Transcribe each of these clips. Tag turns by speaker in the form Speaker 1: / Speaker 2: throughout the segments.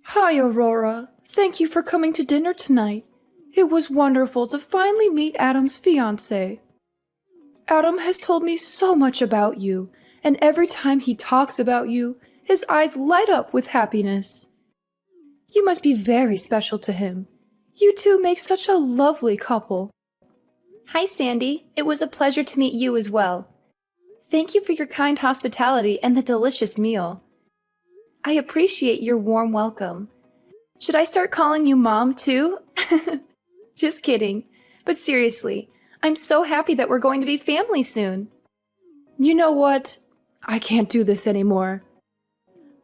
Speaker 1: Hi, Aurora. Thank you for coming to dinner tonight. It was wonderful to finally meet Adam's fiancé. Adam has told me so much about you, and every time he talks about you, his eyes light up with happiness. You must be very special to him. You two make such a lovely couple.
Speaker 2: Hi, Sandy. It was a pleasure to meet you as well. Thank you for your kind hospitality and the delicious meal. I appreciate your warm welcome. Should I start calling you Mom, too? Just kidding. But seriously, I'm so happy that we're going to be family soon.
Speaker 1: You know what? I can't do this anymore.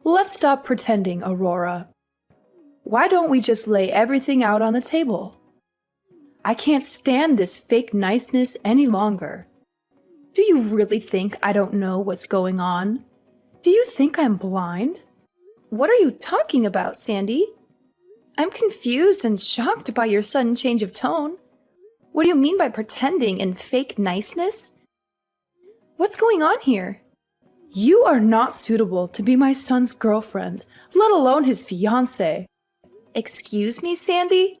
Speaker 1: Let's stop pretending, Aurora. Why don't we just lay everything out on the table? I can't stand this fake niceness any longer. Do you really think I don't know what's going on? Do you think I'm blind?
Speaker 2: What are you talking about, Sandy? I'm confused and shocked by your sudden change of tone. What do you mean by pretending and fake niceness? What's going on here?
Speaker 1: You are not suitable to be my son's girlfriend, let alone his fiancée.
Speaker 2: Excuse me, Sandy?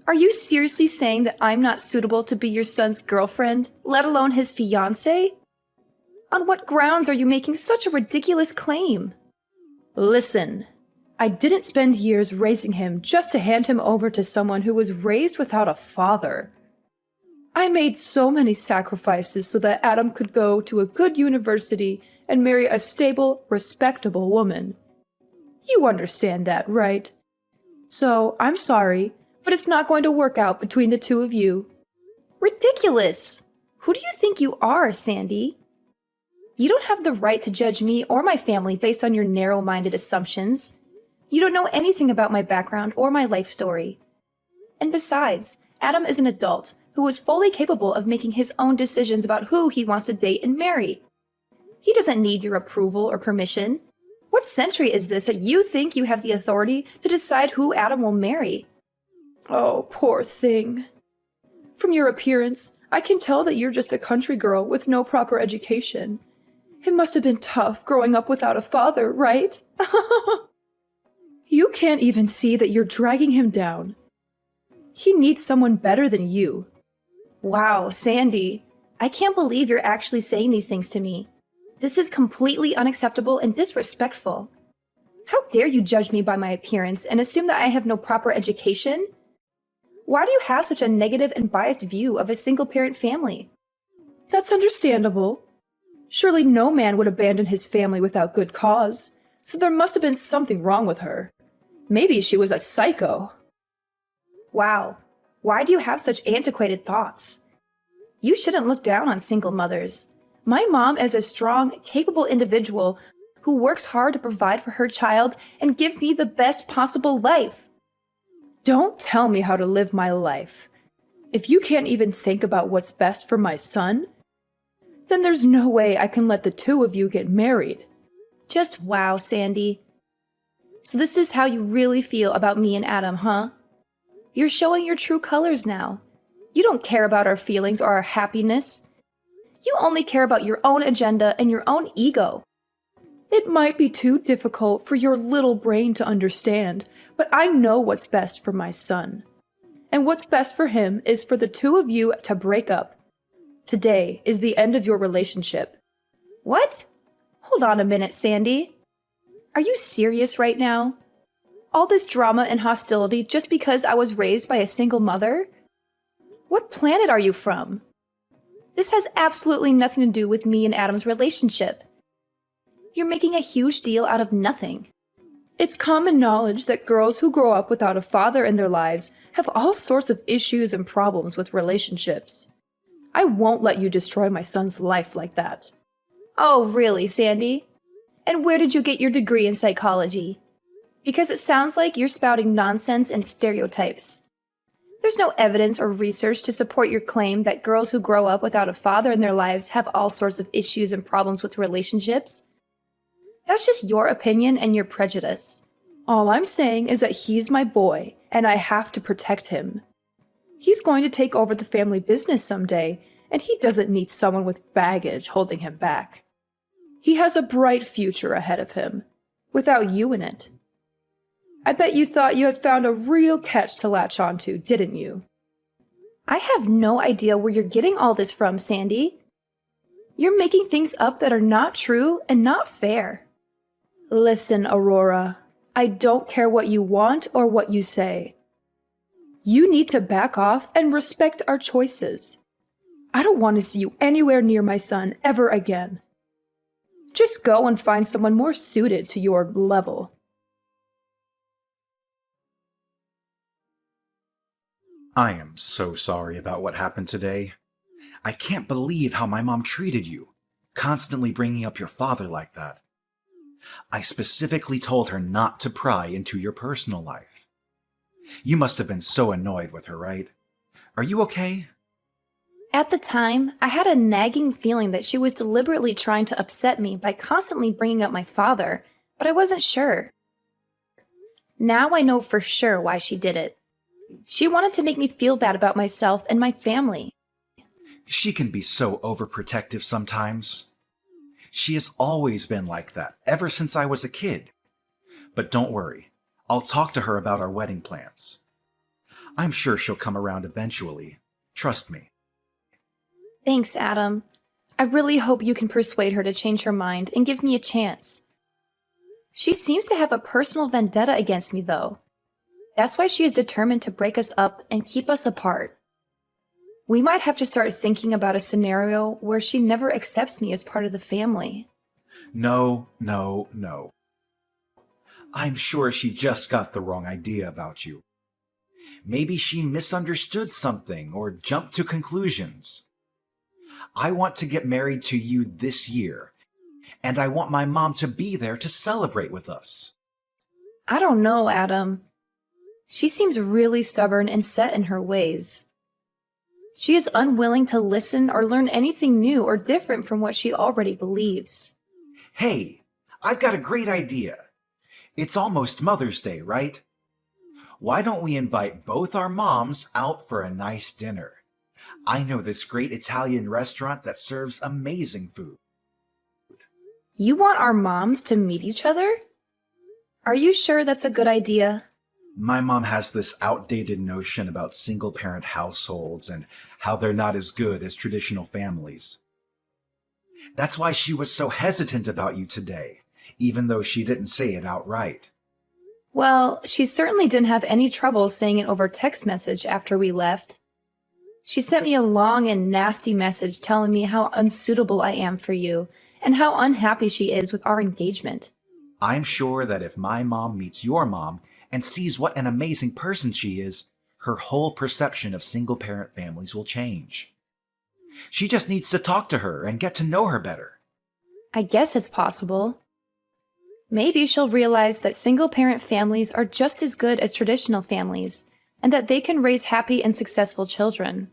Speaker 2: Are you seriously saying that I'm not suitable to be your son's girlfriend, let alone his fiancée? On what grounds are you making such a ridiculous claim?
Speaker 1: Listen, I didn't spend years raising him just to hand him over to someone who was raised without a father. I made so many sacrifices so that Adam could go to a good university and marry a stable, respectable woman. You understand that, right? So, I'm sorry, but it's not going to work out between the two of you.
Speaker 2: Ridiculous! Who do you think you are, Sandy? You don't have the right to judge me or my family based on your narrow-minded assumptions. You don't know anything about my background or my life story. And besides, Adam is an adult who is fully capable of making his own decisions about who he wants to date and marry. He doesn't need your approval or permission. What century is this that you think you have the authority to decide who Adam will marry?
Speaker 1: Oh, poor thing. From your appearance, I can tell that you're just a country girl with no proper education. It must have been tough growing up without a father, right? You can't even see that you're dragging him down. He needs someone better than you.
Speaker 2: Wow, Sandy. I can't believe you're actually saying these things to me. This is completely unacceptable and disrespectful. How dare you judge me by my appearance and assume that I have no proper education? Why do you have such a negative and biased view of a single-parent family?
Speaker 1: That's understandable. Surely no man would abandon his family without good cause, so there must have been something wrong with her. Maybe she was a psycho.
Speaker 2: Wow, why do you have such antiquated thoughts? You shouldn't look down on single mothers. My mom is a strong, capable individual who works hard to provide for her child and give me the best possible life.
Speaker 1: Don't tell me how to live my life. If you can't even think about what's best for my son, then there's no way I can let the two of you get married.
Speaker 2: Just wow, Sandy. So this is how you really feel about me and Adam, huh? You're showing your true colors now. You don't care about our feelings or our happiness. You only care about your own agenda and your own ego.
Speaker 1: It might be too difficult for your little brain to understand, but I know what's best for my son. And what's best for him is for the two of you to break up. Today is the end of your relationship.
Speaker 2: What? Hold on a minute, Sandy. Are you serious right now? All this drama and hostility just because I was raised by a single mother? What planet are you from? This has absolutely nothing to do with me and Adam's relationship. You're making a huge deal out of nothing.
Speaker 1: It's common knowledge that girls who grow up without a father in their lives have all sorts of issues and problems with relationships. I won't let you destroy my son's life like that.
Speaker 2: Oh, really, Sandy? And where did you get your degree in psychology? Because it sounds like you're spouting nonsense and stereotypes. There's no evidence or research to support your claim that girls who grow up without a father in their lives have all sorts of issues and problems with relationships. That's just your opinion and your prejudice.
Speaker 1: All I'm saying is that he's my boy, and I have to protect him. He's going to take over the family business someday, and he doesn't need someone with baggage holding him back. He has a bright future ahead of him, without you in it. I bet you thought you had found a real catch to latch onto, didn't you?
Speaker 2: I have no idea where you're getting all this from, Sandy. You're making things up that are not true and not fair.
Speaker 1: Listen, Aurora, I don't care what you want or what you say. You need to back off and respect our choices. I don't want to see you anywhere near my son ever again. Just go and find someone more suited to your level.
Speaker 3: I am so sorry about what happened today. I can't believe how my mom treated you, constantly bringing up your father like that. I specifically told her not to pry into your personal life. You must have been so annoyed with her, right? Are you okay?
Speaker 2: At the time, I had a nagging feeling that she was deliberately trying to upset me by constantly bringing up my father, but I wasn't sure. Now I know for sure why she did it. She wanted to make me feel bad about myself and my family.
Speaker 3: She can be so overprotective sometimes. She has always been like that, ever since I was a kid. But don't worry, I'll talk to her about our wedding plans. I'm sure she'll come around eventually. Trust me.
Speaker 2: Thanks, Adam. I really hope you can persuade her to change her mind and give me a chance. She seems to have a personal vendetta against me, though. That's why she is determined to break us up and keep us apart. We might have to start thinking about a scenario where she never accepts me as part of the family.
Speaker 3: No. I'm sure she just got the wrong idea about you. Maybe she misunderstood something or jumped to conclusions. I want to get married to you this year, and I want my mom to be there to celebrate with us.
Speaker 2: I don't know, Adam. She seems really stubborn and set in her ways. She is unwilling to listen or learn anything new or different from what she already believes.
Speaker 3: Hey, I've got a great idea. It's almost Mother's Day, right? Why don't we invite both our moms out for a nice dinner? I know this great Italian restaurant that serves amazing food.
Speaker 2: You want our moms to meet each other? Are you sure that's a good idea?
Speaker 3: My mom has this outdated notion about single-parent households and how they're not as good as traditional families. That's why she was so hesitant about you today, even though she didn't say it outright.
Speaker 2: Well, she certainly didn't have any trouble saying it over text message after we left. She sent me a long and nasty message telling me how unsuitable I am for you and how unhappy she is with our engagement.
Speaker 3: I'm sure that if my mom meets your mom and sees what an amazing person she is, her whole perception of single-parent families will change. She just needs to talk to her and get to know her better.
Speaker 2: I guess it's possible. Maybe she'll realize that single-parent families are just as good as traditional families, and that they can raise happy and successful children.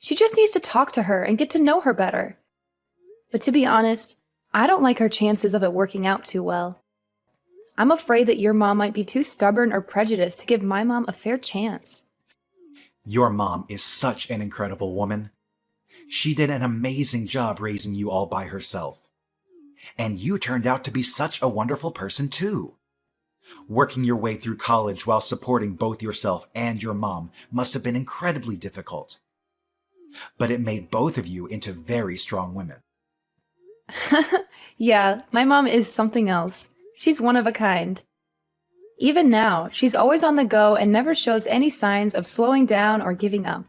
Speaker 2: She just needs to talk to her and get to know her better. But to be honest, I don't like her chances of it working out too well. I'm afraid that your mom might be too stubborn or prejudiced to give my mom a fair chance.
Speaker 3: Your mom is such an incredible woman. She did an amazing job raising you all by herself. And you turned out to be such a wonderful person too. Working your way through college while supporting both yourself and your mom must have been incredibly difficult. But it made both of you into very strong women.
Speaker 2: Yeah, my mom is something else. She's one of a kind. Even now, she's always on the go and never shows any signs of slowing down or giving up.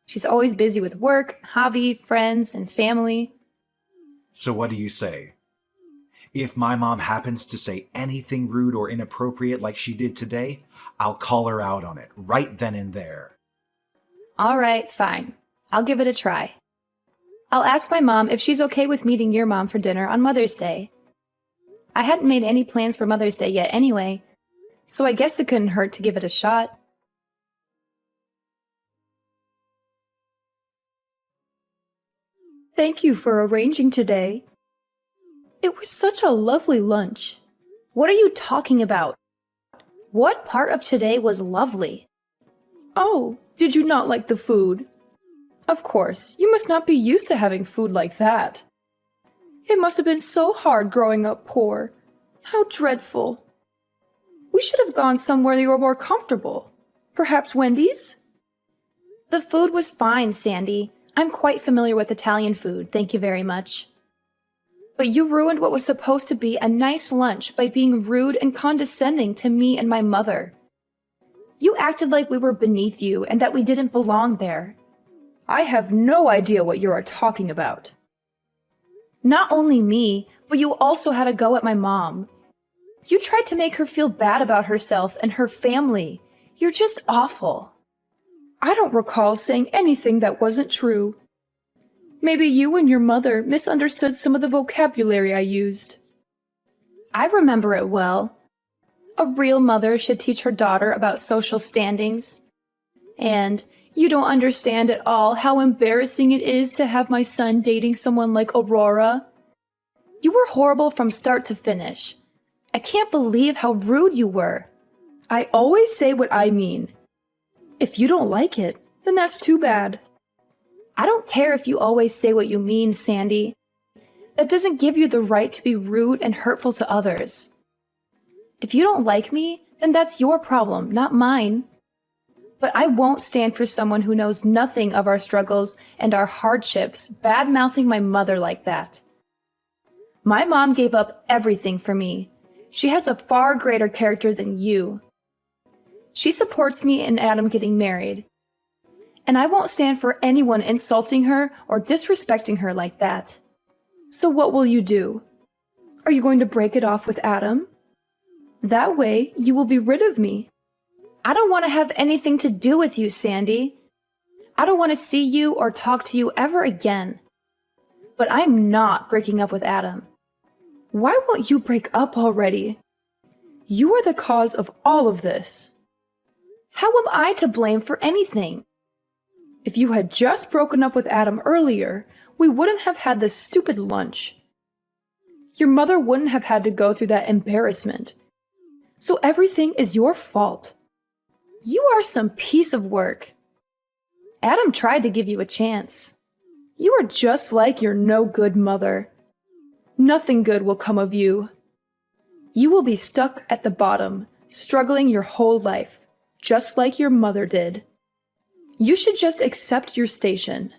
Speaker 2: She's always busy with work, hobby, friends, and family.
Speaker 3: So what do you say? If my mom happens to say anything rude or inappropriate like she did today, I'll call her out on it right then and there.
Speaker 2: All right, fine. I'll give it a try. I'll ask my mom if she's okay with meeting your mom for dinner on Mother's Day. I hadn't made any plans for Mother's Day yet anyway, so I guess it couldn't hurt to give it a shot.
Speaker 1: Thank you for arranging today. It was such a lovely lunch.
Speaker 2: What are you talking about? What part of today was lovely?
Speaker 1: Oh, did you not like the food? Of course, you must not be used to having food like that. It must have been so hard growing up poor. How dreadful. We should have gone somewhere you were more comfortable. Perhaps Wendy's?
Speaker 2: The food was fine, Sandy. I'm quite familiar with Italian food, thank you very much. But you ruined what was supposed to be a nice lunch by being rude and condescending to me and my mother. You acted like we were beneath you and that we didn't belong there.
Speaker 1: I have no idea what you are talking about.
Speaker 2: Not only me, but you also had a go at my mom. You tried to make her feel bad about herself and her family. You're just awful.
Speaker 1: I don't recall saying anything that wasn't true. Maybe you and your mother misunderstood some of the vocabulary I used.
Speaker 2: I remember it well. A real mother should teach her daughter about social standings. And you don't understand at all how embarrassing it is to have my son dating someone like Aurora. You were horrible from start to finish. I can't believe how rude you were.
Speaker 1: I always say what I mean. If you don't like it, then that's too bad.
Speaker 2: I don't care if you always say what you mean, Sandy. That doesn't give you the right to be rude and hurtful to others. If you don't like me, then that's your problem, not mine. But I won't stand for someone who knows nothing of our struggles and our hardships bad-mouthing my mother like that. My mom gave up everything for me. She has a far greater character than you. She supports me and Adam getting married. And I won't stand for anyone insulting her or disrespecting her like that.
Speaker 1: So what will you do? Are you going to break it off with Adam? That way, you will be rid of me.
Speaker 2: I don't want to have anything to do with you, Sandy. I don't want to see you or talk to you ever again. But I'm not breaking up with Adam.
Speaker 1: Why won't you break up already? You are the cause of all of this.
Speaker 2: How am I to blame for anything?
Speaker 1: If you had just broken up with Adam earlier, we wouldn't have had this stupid lunch. Your mother wouldn't have had to go through that embarrassment. So everything is your fault.
Speaker 2: You are some piece of work. Adam tried to give you a chance.
Speaker 1: You are just like your no-good mother. Nothing good will come of you. You will be stuck at the bottom, struggling your whole life, just like your mother did. You should just accept your station.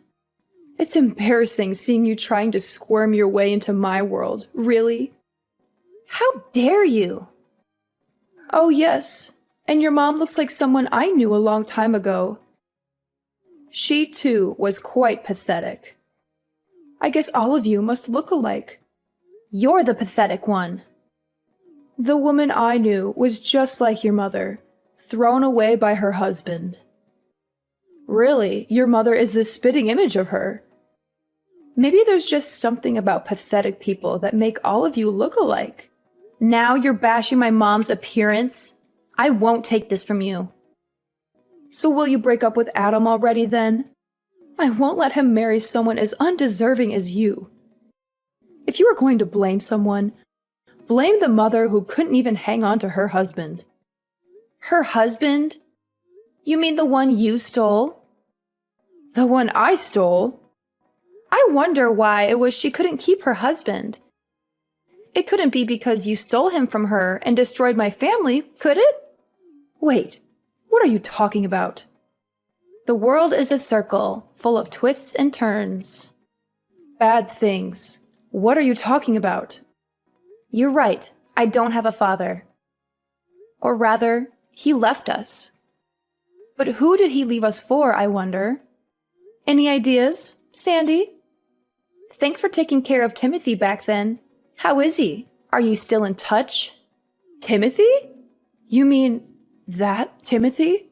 Speaker 1: It's embarrassing seeing you trying to squirm your way into my world, really.
Speaker 2: How dare you?
Speaker 1: Oh yes, and your mom looks like someone I knew a long time ago. She too was quite pathetic. I guess all of you must look alike.
Speaker 2: You're the pathetic one.
Speaker 1: The woman I knew was just like your mother, thrown away by her husband. Really, your mother is the spitting image of her. Maybe there's just something about pathetic people that make all of you look alike.
Speaker 2: Now you're bashing my mom's appearance? I won't take this from you.
Speaker 1: So will you break up with Adam already then? I won't let him marry someone as undeserving as you. If you are going to blame someone, blame the mother who couldn't even hang on to her husband.
Speaker 2: Her husband? You mean the one you stole?
Speaker 1: The one I stole?
Speaker 2: I wonder why it was she couldn't keep her husband. It couldn't be because you stole him from her and destroyed my family, could it?
Speaker 1: Wait, what are you talking about?
Speaker 2: The world is a circle, full of twists and turns.
Speaker 1: Bad things. What are you talking about?
Speaker 2: You're right, I don't have a father. Or rather, he left us. But who did he leave us for, I wonder? Any ideas, Sandy? Thanks for taking care of Timothy back then. How is he? Are you still in touch?
Speaker 1: Timothy? You mean that Timothy?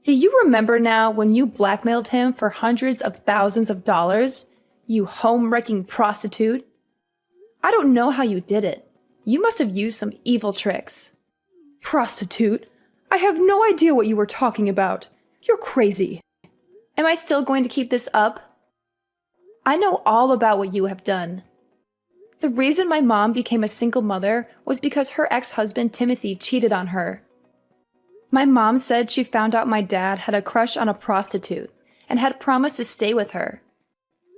Speaker 2: Do you remember now when you blackmailed him for hundreds of thousands of dollars? You home-wrecking prostitute? I don't know how you did it. You must have used some evil tricks.
Speaker 1: Prostitute? I have no idea what you were talking about. You're crazy.
Speaker 2: Am I still going to keep this up? I know all about what you have done. The reason my mom became a single mother was because her ex-husband Timothy cheated on her. My mom said she found out my dad had a crush on a prostitute and had promised to stay with her.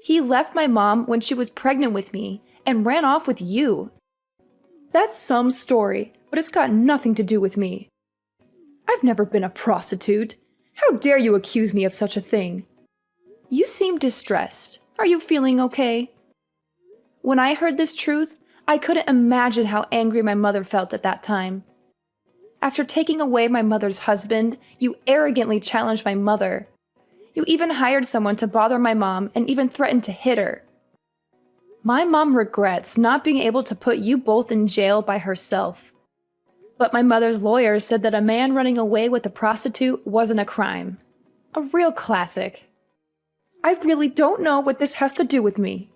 Speaker 2: He left my mom when she was pregnant with me and ran off with you.
Speaker 1: That's some story, but it's got nothing to do with me. I've never been a prostitute. How dare you accuse me of such a thing?
Speaker 2: You seem distressed. Are you feeling okay? When I heard this truth, I couldn't imagine how angry my mother felt at that time. After taking away my mother's husband, you arrogantly challenged my mother. You even hired someone to bother my mom and even threatened to hit her. My mom regrets not being able to put you both in jail by herself. But my mother's lawyer said that a man running away with a prostitute wasn't a crime. A real classic.
Speaker 1: I really don't know what this has to do with me.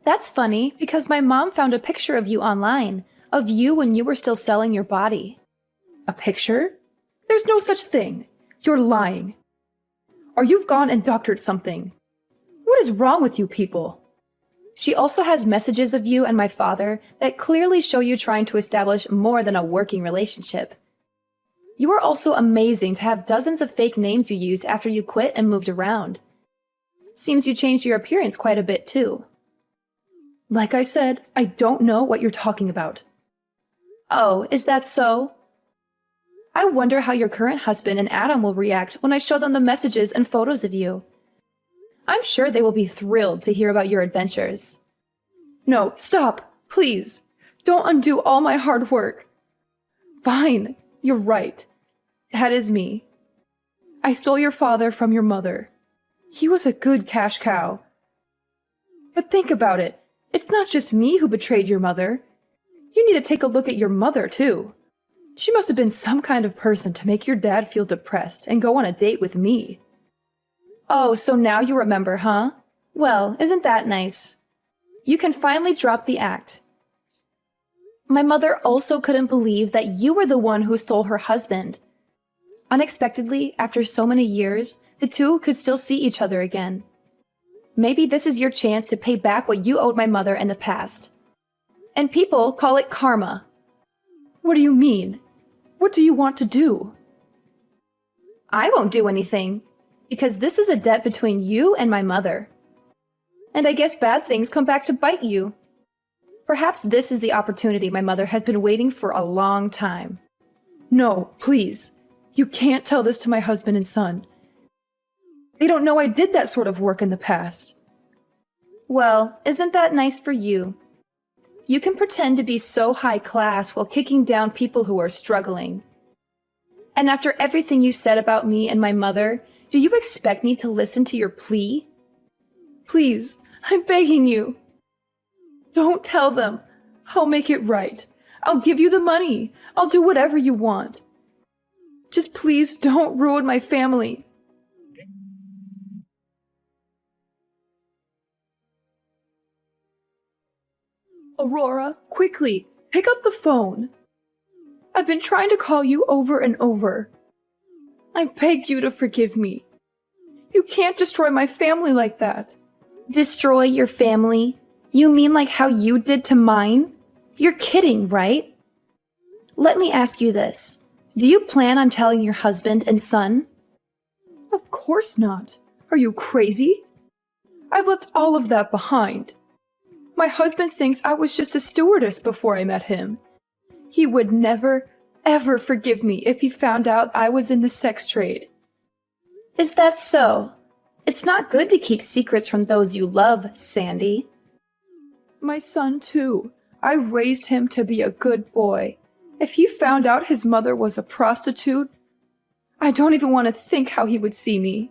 Speaker 2: That's funny, because my mom found a picture of you online, of you when you were still selling your body.
Speaker 1: A picture? There's no such thing. You're lying. Or you've gone and doctored something. What is wrong with you people?
Speaker 2: She also has messages of you and my father that clearly show you trying to establish more than a working relationship. You are also amazing to have dozens of fake names you used after you quit and moved around. Seems you changed your appearance quite a bit too.
Speaker 1: Like I said, I don't know what you're talking about.
Speaker 2: Oh, is that so? I wonder how your current husband and Adam will react when I show them the messages and photos of you. I'm sure they will be thrilled to hear about your adventures.
Speaker 1: No, stop, please. Don't undo all my hard work. Fine, you're right. That is me. I stole your father from your mother. He was a good cash cow. But think about it. It's not just me who betrayed your mother. You need to take a look at your mother, too. She must have been some kind of person to make your dad feel depressed and go on a date with me.
Speaker 2: Oh, so now you remember, huh? Well, isn't that nice? You can finally drop the act. My mother also couldn't believe that you were the one who stole her husband. Unexpectedly, after so many years, the two could still see each other again. Maybe this is your chance to pay back what you owed my mother in the past. And people call it karma.
Speaker 1: What do you mean? What do you want to do?
Speaker 2: I won't do anything, because this is a debt between you and my mother. And I guess bad things come back to bite you. Perhaps this is the opportunity my mother has been waiting for a long time.
Speaker 1: No, please. You can't tell this to my husband and son. They don't know I did that sort of work in the past.
Speaker 2: Well, isn't that nice for you? You can pretend to be so high class while kicking down people who are struggling. And after everything you said about me and my mother, do you expect me to listen to your plea?
Speaker 1: Please, I'm begging you. Don't tell them. I'll make it right. I'll give you the money. I'll do whatever you want. Just please don't ruin my family. Aurora, quickly, pick up the phone. I've been trying to call you over and over. I beg you to forgive me. You can't destroy my family like that.
Speaker 2: Destroy your family? You mean like how you did to mine? You're kidding, right? Let me ask you this. Do you plan on telling your husband and son?
Speaker 1: Of course not. Are you crazy? I've left all of that behind. My husband thinks I was just a stewardess before I met him. He would never, ever forgive me if he found out I was in the sex trade.
Speaker 2: Is that so? It's not good to keep secrets from those you love, Sandy.
Speaker 1: My son, too. I raised him to be a good boy. If he found out his mother was a prostitute, I don't even want to think how he would see me.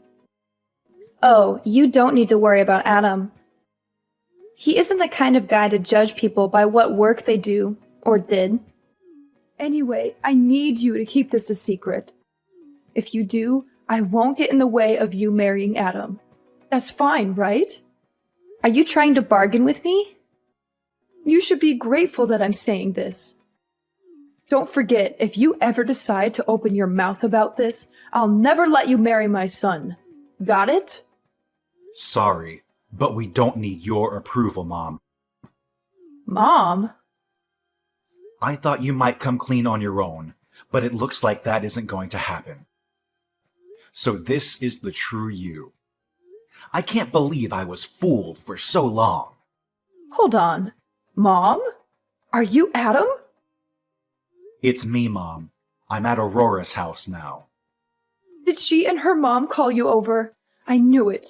Speaker 2: Oh, you don't need to worry about Adam. He isn't the kind of guy to judge people by what work they do, or did.
Speaker 1: Anyway, I need you to keep this a secret. If you do, I won't get in the way of you marrying Adam. That's fine, right?
Speaker 2: Are you trying to bargain with me?
Speaker 1: You should be grateful that I'm saying this. Don't forget, if you ever decide to open your mouth about this, I'll never let you marry my son. Got it?
Speaker 3: Sorry, but we don't need your approval, Mom.
Speaker 1: Mom?
Speaker 3: I thought you might come clean on your own, but it looks like that isn't going to happen. So this is the true you. I can't believe I was fooled for so long.
Speaker 1: Hold on. Mom? Are you Adam?
Speaker 3: It's me, Mom. I'm at Aurora's house now.
Speaker 1: Did she and her mom call you over? I knew it.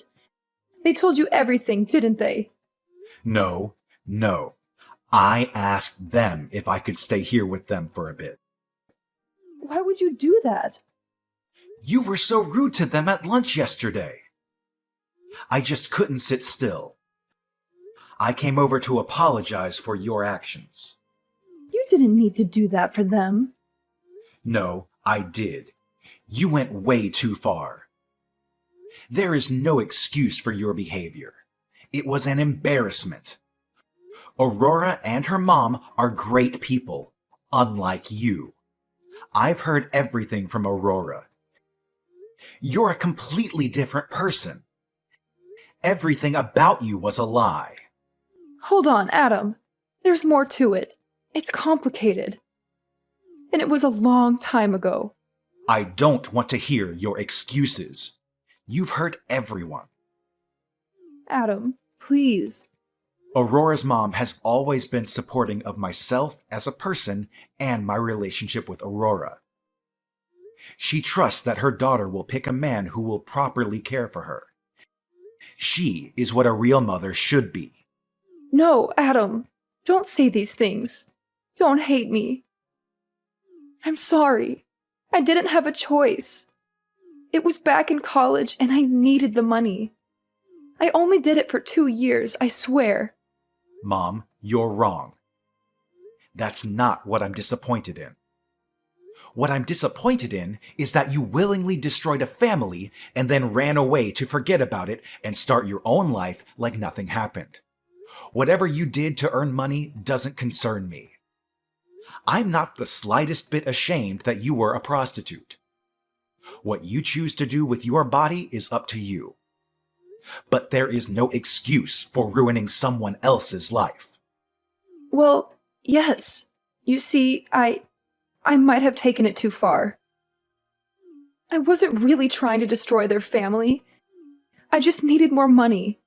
Speaker 1: They told you everything, didn't they?
Speaker 3: No, no. I asked them if I could stay here with them for a bit.
Speaker 1: Why would you do that?
Speaker 3: You were so rude to them at lunch yesterday. I just couldn't sit still. I came over to apologize for your actions.
Speaker 1: You didn't need to do that for them.
Speaker 3: No, I did. You went way too far. There is no excuse for your behavior. It was an embarrassment. Aurora and her mom are great people, unlike you. I've heard everything from Aurora. You're a completely different person. Everything about you was a lie.
Speaker 1: Hold on, Adam. There's more to it. It's complicated. And it was a long time ago.
Speaker 3: I don't want to hear your excuses. You've hurt everyone.
Speaker 1: Adam, please.
Speaker 3: Aurora's mom has always been supporting of myself as a person and my relationship with Aurora. She trusts that her daughter will pick a man who will properly care for her. She is what a real mother should be.
Speaker 1: No, Adam. Don't say these things. Don't hate me. I'm sorry. I didn't have a choice. It was back in college and I needed the money. I only did it for 2 years, I swear.
Speaker 3: Mom, you're wrong. That's not what I'm disappointed in. What I'm disappointed in is that you willingly destroyed a family and then ran away to forget about it and start your own life like nothing happened. Whatever you did to earn money doesn't concern me. I'm not the slightest bit ashamed that you were a prostitute. What you choose to do with your body is up to you. But there is no excuse for ruining someone else's life.
Speaker 1: Well, yes. You see, I might have taken it too far. I wasn't really trying to destroy their family. I just needed more money.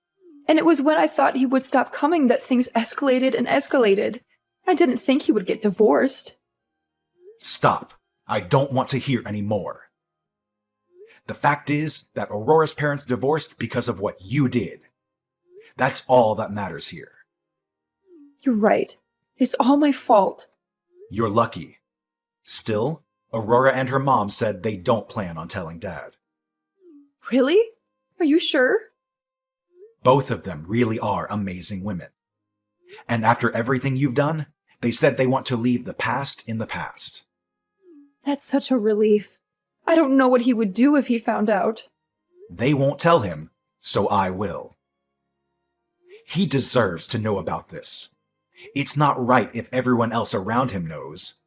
Speaker 1: And it was when I thought he would stop coming that things escalated and escalated. I didn't think he would get divorced.
Speaker 3: Stop. I don't want to hear any more. The fact is that Aurora's parents divorced because of what you did. That's all that matters here.
Speaker 1: You're right. It's all my fault.
Speaker 3: You're lucky. Still, Aurora and her mom said they don't plan on telling Dad.
Speaker 1: Really? Are you sure?
Speaker 3: Both of them really are amazing women. And after everything you've done, they said they want to leave the past in the past.
Speaker 1: That's such a relief. I don't know what he would do if he found out.
Speaker 3: They won't tell him, so I will. He deserves to know about this. It's not right if everyone else around him knows.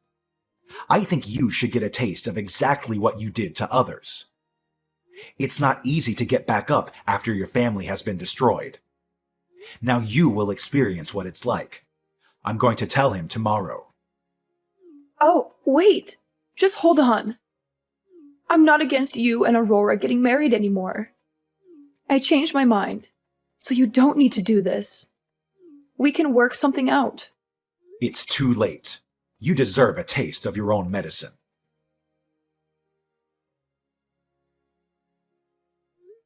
Speaker 3: I think you should get a taste of exactly what you did to others. It's not easy to get back up after your family has been destroyed. Now you will experience what it's like. I'm going to tell him tomorrow.
Speaker 1: Oh, wait! Just hold on. I'm not against you and Aurora getting married anymore. I changed my mind, so you don't need to do this. We can work something out.
Speaker 3: It's too late. You deserve a taste of your own medicine.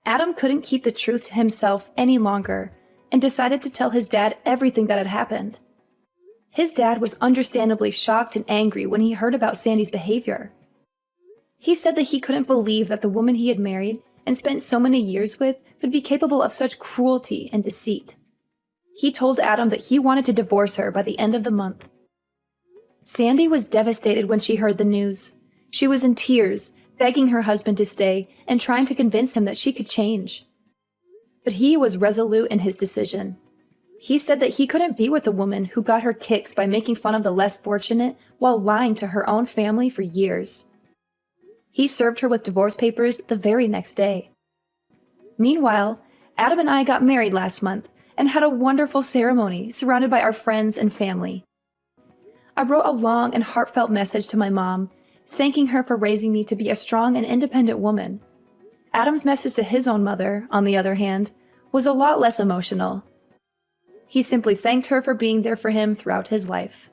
Speaker 2: Adam couldn't keep the truth to himself any longer and decided to tell his dad everything that had happened. His dad was understandably shocked and angry when he heard about Sandy's behavior. He said that he couldn't believe that the woman he had married and spent so many years with could be capable of such cruelty and deceit. He told Adam that he wanted to divorce her by the end of the month. Sandy was devastated when she heard the news. She was in tears, begging her husband to stay and trying to convince him that she could change. But he was resolute in his decision. He said that he couldn't be with a woman who got her kicks by making fun of the less fortunate while lying to her own family for years. He served her with divorce papers the very next day. Meanwhile, Adam and I got married last month and had a wonderful ceremony surrounded by our friends and family. I wrote a long and heartfelt message to my mom, thanking her for raising me to be a strong and independent woman. Adam's message to his own mother, on the other hand, was a lot less emotional. He simply thanked her for being there for him throughout his life.